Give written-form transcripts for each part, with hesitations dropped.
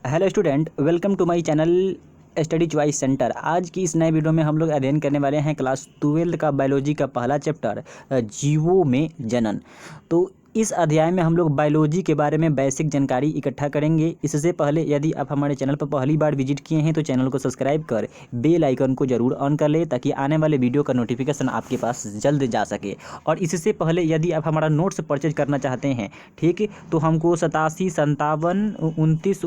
Hello student, welcome to my channel study choice centre. आज की इस नए वीडियो में हम लोग अध्ययन करने वाले हैं क्लास 12 का बायोलॉजी का पहला चैप्टर जीवों में जनन। तो इस अध्याय में हम लोग बायोलॉजी के बारे में बेसिक जानकारी इकट्ठा करेंगे। इससे पहले यदि आप हमारे चैनल पर पहली बार विजिट किए हैं तो चैनल को सब्सक्राइब कर बेल आइकन को जरूर ऑन कर ले ताकि आने वाले वीडियो का नोटिफिकेशन आपके पास जल्द जा सके। और इससे पहले यदि आप हमारा नोट्स परचेज करना चाहते हैं, ठीक, तो हमको 87 57 29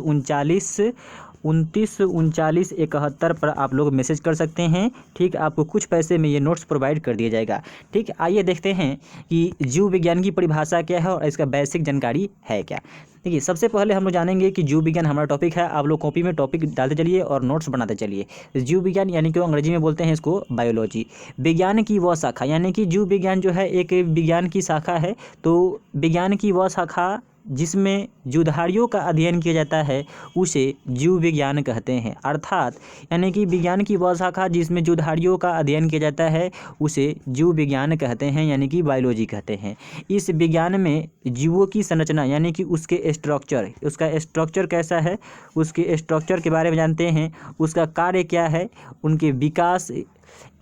39 71 पर आप लोग मैसेज कर सकते हैं। ठीक, आपको कुछ पैसे में ये नोट्स प्रोवाइड कर दिया जाएगा। ठीक, आइए देखते हैं कि जीव विज्ञान की परिभाषा क्या है और इसका बेसिक जानकारी है क्या। देखिए, सबसे पहले हम लोग जानेंगे कि जीव विज्ञान हमारा टॉपिक है। आप लोग कॉपी में टॉपिक डालते चलिए और नोट्स बनाते चलिए। जीव विज्ञान यानी कि अंग्रेजी में बोलते हैं इसको बायोलॉजी। विज्ञान की वह शाखा, यानी कि जीव विज्ञान जो है एक विज्ञान की शाखा है। तो विज्ञान की वह शाखा जिसमें जीवधारियों का अध्ययन किया जाता है उसे जीव विज्ञान कहते हैं। अर्थात यानी कि विज्ञान की वह शाखा जिसमें जीवधारियों का अध्ययन किया जाता है उसे जीव विज्ञान कहते हैं, यानी कि बायोलॉजी कहते हैं। इस विज्ञान में जीवों की संरचना यानी कि उसका स्ट्रक्चर कैसा है, उसके स्ट्रक्चर के बारे में जानते हैं, उसका कार्य क्या है, उनके विकास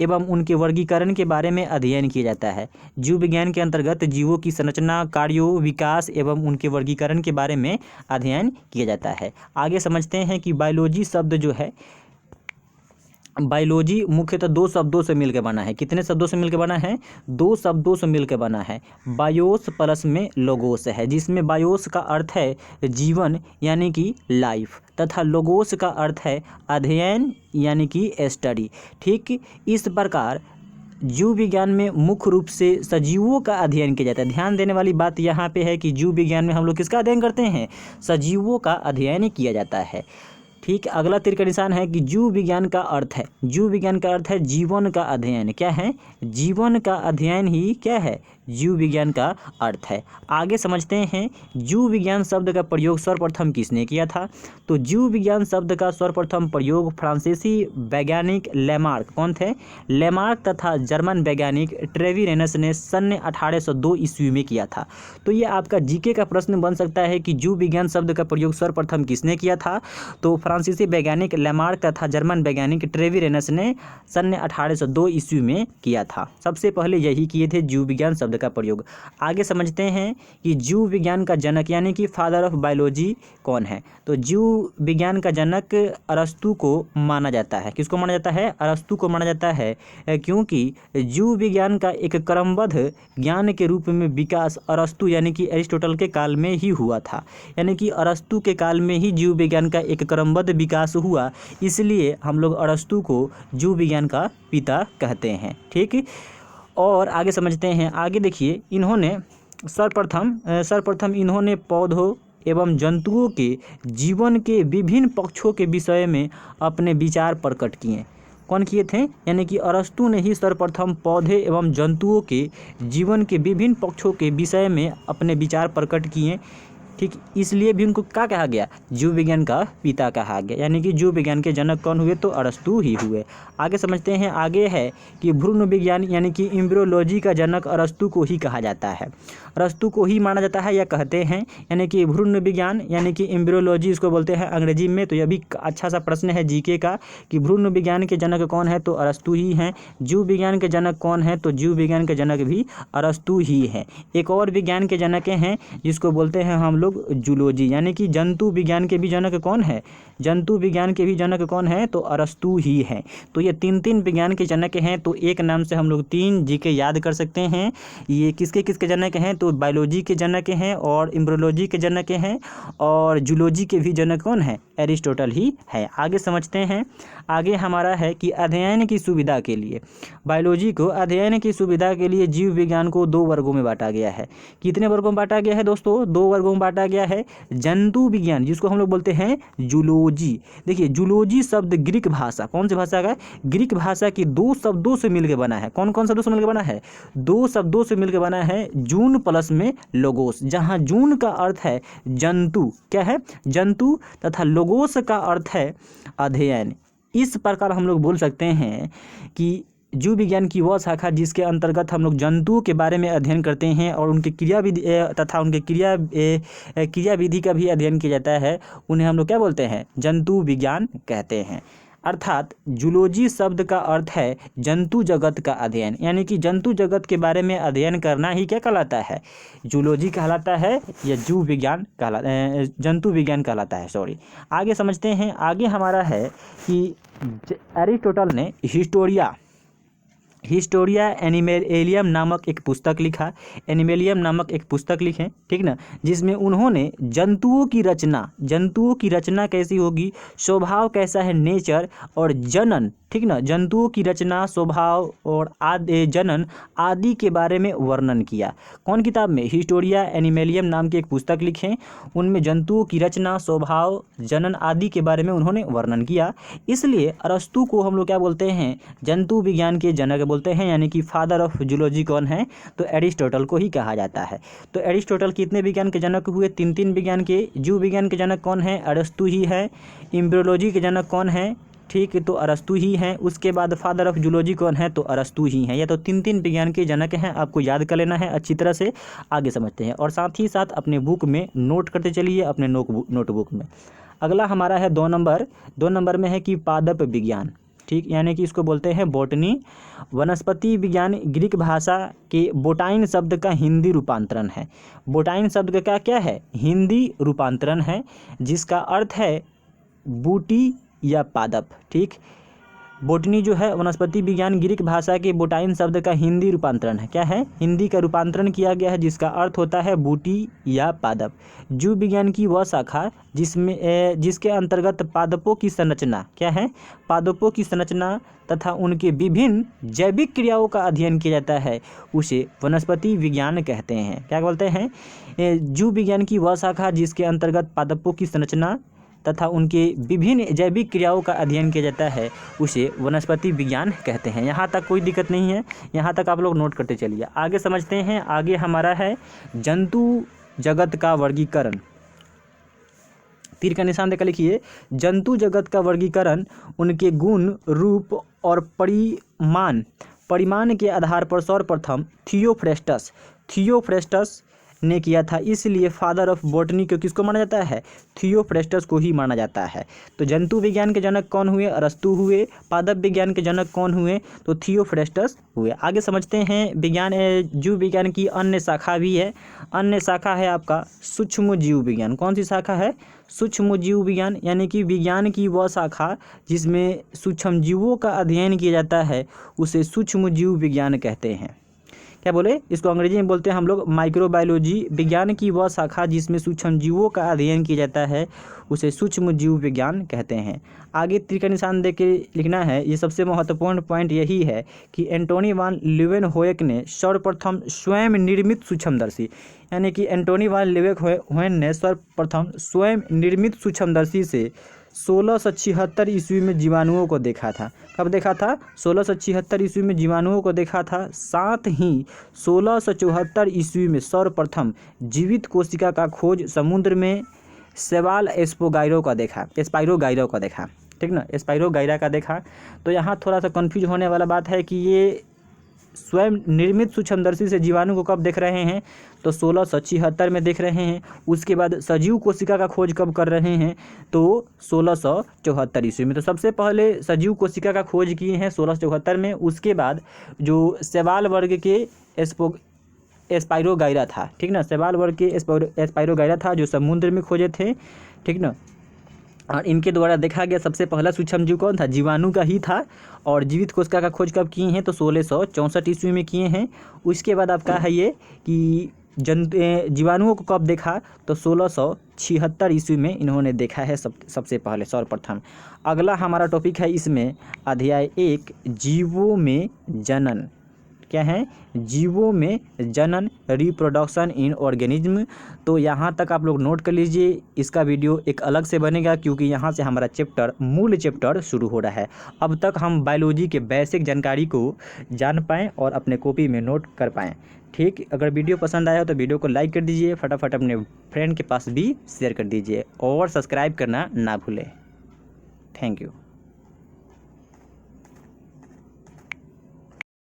एवं उनके वर्गीकरण के बारे में अध्ययन किया जाता है। जीव विज्ञान के अंतर्गत जीवों की संरचना, कार्यों, विकास एवं उनके वर्गीकरण के बारे में अध्ययन किया जाता है। आगे समझते हैं कि बायोलॉजी शब्द जो है, बायोलॉजी मुख्यतः दो शब्दों से मिलकर बना है। कितने शब्दों से मिलकर बना है? दो शब्दों से मिलकर बना है। बायोस प्लस में लोगोस है, जिसमें बायोस का अर्थ है जीवन यानी कि लाइफ, तथा लोगोस का अर्थ है अध्ययन यानी कि स्टडी। ठीक, इस प्रकार जीव विज्ञान में मुख्य रूप से सजीवों का अध्ययन किया जाता है। ध्यान देने वाली बात यहाँ पे है कि जीव विज्ञान में हम लोग किसका अध्ययन करते हैं? सजीवों का अध्ययन किया जाता है। ठीक, अगला तीर का निशान है कि जीव विज्ञान का अर्थ है, जीव विज्ञान का अर्थ है जीवन का अध्ययन। क्या है? जीवन का अध्ययन ही क्या है? जीव विज्ञान का अर्थ है। आगे समझते हैं जीव विज्ञान शब्द का प्रयोग सर्वप्रथम किसने किया था? तो जीव विज्ञान शब्द का सर्वप्रथम प्रयोग फ्रांसीसी वैज्ञानिक लेमार्क, कौन थे? लेमार्क, तथा जर्मन वैज्ञानिक ट्रेविरेनस ने सन 1802 ईस्वी में किया था। तो ये आपका जीके का प्रश्न बन सकता है कि जीव विज्ञान शब्द का प्रयोग सर्वप्रथम किसने किया था? तो फ्रांसीसी वैज्ञानिक लेमार्क तथा जर्मन वैज्ञानिक ट्रेविरेनस ने सन 1802 ईस्वी में किया था। सबसे पहले यही किए थे जीव विज्ञान शब्द का प्रयोग। आगे समझते हैं कि जीव विज्ञान का जनक यानी कि फादर ऑफ बायोलॉजी कौन है? तो जीव विज्ञान का जनक अरस्तु को माना जाता है। किसको माना जाता है? अरस्तु को माना जाता है, क्योंकि जीव विज्ञान का एक क्रमबद्ध ज्ञान के रूप में विकास अरस्तु यानी कि एरिस्टोटल के काल में ही हुआ था। यानी कि अरस्तु के काल में ही जीव विज्ञान का एक क्रमबद्ध विकास हुआ, इसलिए हम लोग अरस्तु को जीव विज्ञान का पिता कहते हैं। ठीक, और आगे समझते हैं। आगे देखिए, इन्होंने सर्वप्रथम इन्होंने पौधों एवं जंतुओं के जीवन के विभिन्न पक्षों के विषय में अपने विचार प्रकट किए। कौन किए थे? यानी कि अरस्तु ने ही सर्वप्रथम पौधे एवं जंतुओं के जीवन के विभिन्न पक्षों के विषय में अपने विचार प्रकट किए। ठीक, इसलिए भी उनको क्या कहा गया? जीव विज्ञान का पिता कहा गया। यानी कि जीव विज्ञान के जनक कौन हुए? तो अरस्तु ही हुए। आगे समझते हैं। आगे है कि भ्रूण विज्ञान यानी कि एम्ब्रियोलॉजी का जनक अरस्तु को ही कहा जाता है। अरस्तु को ही माना जाता है या कहते हैं। यानी कि भ्रूण विज्ञान यानी कि एम्ब्रियोलॉजी इसको बोलते हैं अंग्रेजी में। तो यह भी अच्छा सा प्रश्न है जीके का कि भ्रूण विज्ञान के जनक कौन है? तो अरस्तु ही हैं। जीव विज्ञान के जनक कौन है? तो जीव विज्ञान के जनक भी अरस्तु ही हैं। एक और विज्ञान के जनक हैं जिसको बोलते हैं हम लोग जूलॉजी, यानी कि जंतु विज्ञान के भी जनक कौन है? जंतु विज्ञान के भी जनक कौन है? तो अरस्तु ही है। तो ये तीन विज्ञान के जनक हैं। तो एक नाम से हम लोग 3 जीके याद कर सकते हैं। ये किसके किसके जनक हैं? तो बायोलॉजी के जनक हैं और एम्ब्रियोलॉजी के जनक हैं और जूलॉजी के भी जनक कौन है? एरिस्टोटल ही है। आगे समझते हैं। आगे हमारा है कि अध्ययन की सुविधा के लिए, बायोलॉजी को अध्ययन की सुविधा के लिए जीव विज्ञान को 2 वर्गों में बांटा गया है। कितने वर्गों में बांटा गया है दोस्तों? 2 वर्गों में बांटा गया है। जंतु विज्ञान जिसको हम लोग बोलते हैं जूलॉजी। देखिए, जूलॉजी शब्द ग्रीक भाषा, कौन सी भाषा का? ग्रीक भाषा की 2 शब्दों से मिलकर बना है। कौन कौन शब्दों से मिलकर बना है? 2 शब्दों से मिलकर बना है, जून प्लस में लोगोस, जहां जून का अर्थ है जंतु, क्या है? जंतु, तथा लोगोस का अर्थ है अध्ययन। इस प्रकार हम लोग बोल सकते हैं कि जीव विज्ञान की वह शाखा जिसके अंतर्गत हम लोग जंतुओं के बारे में अध्ययन करते हैं और उनकी क्रिया विधि तथा उनके क्रिया विधि का भी अध्ययन किया जाता है, उन्हें हम लोग क्या बोलते हैं? जंतु विज्ञान कहते हैं। अर्थात जूलॉजी शब्द का अर्थ है जंतु जगत का अध्ययन, यानी कि जंतु जगत के बारे में अध्ययन करना ही क्या कहलाता है? जूलॉजी कहलाता है या जीव विज्ञान जंतु विज्ञान कहलाता है। सॉरी, आगे समझते हैं। आगे हमारा है कि एरिस्टोटल ने हिस्टोरिया एनिमेलियम नामक एक पुस्तक लिखा, एनिमेलियम नामक एक पुस्तक लिखे, ठीक ना, जिसमें उन्होंने जंतुओं की रचना कैसी होगी, स्वभाव कैसा है, नेचर और जनन, ठीक ना, जंतुओं की रचना, स्वभाव और जनन आदि के बारे में वर्णन किया। कौन किताब में? हिस्टोरिया एनिमेलियम नाम की एक पुस्तक लिखे, उनमें जंतुओं की रचना, स्वभाव, जनन आदि के बारे में उन्होंने वर्णन किया। इसलिए अरस्तु को हम लोग क्या बोलते हैं? जंतु विज्ञान के जनक बोलते हैं, यानी कि फादर ऑफ जूलॉजी कौन है? तो एरिस्टोटल को ही कहा जाता है। तो एरिस्टोटल कितने विज्ञान के जनक हुए? तीन विज्ञान के। जीव विज्ञान के जनक कौन है? अरस्तु ही है। एम्ब्रियोलॉजी के जनक कौन है? ठीक है, तो अरस्तु ही हैं। उसके बाद फादर ऑफ जूलॉजी कौन है? तो अरस्तु ही हैं। या तो तीन विज्ञान के जनक हैं, आपको याद कर लेना है अच्छी तरह से। आगे समझते हैं और साथ ही साथ अपने बुक में नोट करते चलिए, अपने नोटबुक में। अगला हमारा है 2 नंबर में है कि पादप विज्ञान, ठीक, यानी कि इसको बोलते हैं बॉटनी। वनस्पति विज्ञान ग्रीक भाषा के बोटाइन शब्द का हिंदी रूपांतरण है। बोटाइन शब्द का क्या है? हिंदी रूपांतरण है, जिसका अर्थ है बूटी या पादप, ठीक। बोटनी जो है वनस्पति विज्ञान ग्रीक भाषा के बोटाइन शब्द का हिंदी रूपांतरण है। क्या है? हिंदी का रूपांतरण किया गया है, जिसका अर्थ होता है बूटी या पादप। जीव विज्ञान की वह शाखा जिसके अंतर्गत पादपों की संरचना, क्या है? पादपों की संरचना तथा उनके विभिन्न जैविक क्रियाओं का अध्ययन किया जाता है, उसे वनस्पति विज्ञान कहते हैं। क्या बोलते हैं? जीव विज्ञान की वह शाखा जिसके अंतर्गत पादपों की संरचना तथा उनके विभिन्न जैविक क्रियाओं का अध्ययन किया जाता है, उसे वनस्पति विज्ञान कहते हैं। यहाँ तक कोई दिक्कत नहीं है, यहाँ तक आप लोग नोट करते चलिए। आगे समझते हैं। आगे हमारा है जंतु जगत का वर्गीकरण। तीर का निशान देकर लिखिए। जंतु जगत का वर्गीकरण उनके गुण, रूप और परिमाण के आधार पर सर्वप्रथम थियोफ्रेस्टस ने किया था। इसलिए फादर ऑफ बॉटनी को किसको माना जाता है? थियोफ्रेस्टस को ही माना जाता है। तो जंतु विज्ञान के जनक कौन हुए? अरस्तु हुए। पादप विज्ञान के जनक कौन हुए? तो थियोफ्रेस्टस हुए। आगे समझते हैं। जीव विज्ञान की अन्य शाखा भी है। अन्य शाखा है आपका सूक्ष्म जीव विज्ञान। कौन सी शाखा है? सूक्ष्म जीव विज्ञान, यानी कि विज्ञान की वह शाखा जिसमें सूक्ष्म जीवों का अध्ययन किया जाता है, उसे सूक्ष्म जीव विज्ञान कहते हैं। क्या बोले? इसको अंग्रेजी में बोलते हैं हम लोग माइक्रोबायोलॉजी। विज्ञान की वह शाखा जिसमें सूक्ष्म जीवों का अध्ययन किया जाता है, उसे सूक्ष्म जीव विज्ञान कहते हैं। आगे तीर का निशान दे के लिखना है। ये सबसे महत्वपूर्ण पॉइंट यही है कि एंटोनी वान लीवेनहोयक ने सर्वप्रथम स्वयं निर्मित सूक्ष्मदर्शी, यानी कि एंटोनी वान लीवेनहोयक ने सर्वप्रथम स्वयं निर्मित सूक्ष्मदर्शी से 1676 ईस्वी में जीवाणुओं को देखा था। कब देखा था? 1676 ईस्वी में जीवाणुओं को देखा था। साथ ही 1674 ईस्वी में सर्वप्रथम जीवित कोशिका का खोज समुद्र में सेवाल स्पाइरो का देखा, ठीक ना, स्पाइरोगाइरा का देखा। तो यहाँ थोड़ा सा कंफ्यूज होने वाला बात है कि ये स्वयं निर्मित सूक्ष्मदर्शी से जीवाणु को कब देख रहे हैं? तो 1676 में देख रहे हैं। उसके बाद सजीव कोशिका का खोज कब कर रहे हैं? तो 1674 ईस्वी में। तो सबसे पहले सजीव कोशिका का खोज किए हैं 1674 में। उसके बाद जो शैवाल वर्ग के स्पाइरोगाइरा था, ठीक ना, शैवाल वर्ग के स्पाइरोगाइरा था जो समुद्र में खोजे थे, ठीक ना। और इनके द्वारा देखा गया सबसे पहला सूक्ष्म जीव कौन था? जीवाणु का ही था। और जीवित कोशिका का खोज कब किए हैं? तो 1664 ईस्वी में किए हैं। उसके बाद आपका है ये कि जीवाणुओं को कब देखा? तो 1676 ईस्वी में इन्होंने देखा है सबसे पहले सर्वप्रथम। अगला हमारा टॉपिक है इसमें अध्याय 1 जीवों में जनन। क्या है? जीवों में जनन, रिप्रोडक्शन इन ऑर्गेनिज्म। तो यहाँ तक आप लोग नोट कर लीजिए। इसका वीडियो एक अलग से बनेगा क्योंकि यहाँ से हमारा मूल चैप्टर शुरू हो रहा है। अब तक हम बायोलॉजी के बेसिक जानकारी को जान पाएँ और अपने कॉपी में नोट कर पाएँ। ठीक, अगर वीडियो पसंद आया तो वीडियो को लाइक कर दीजिए, फटाफट अपने फ्रेंड के पास भी शेयर कर दीजिए और सब्सक्राइब करना ना भूलें। Thank you.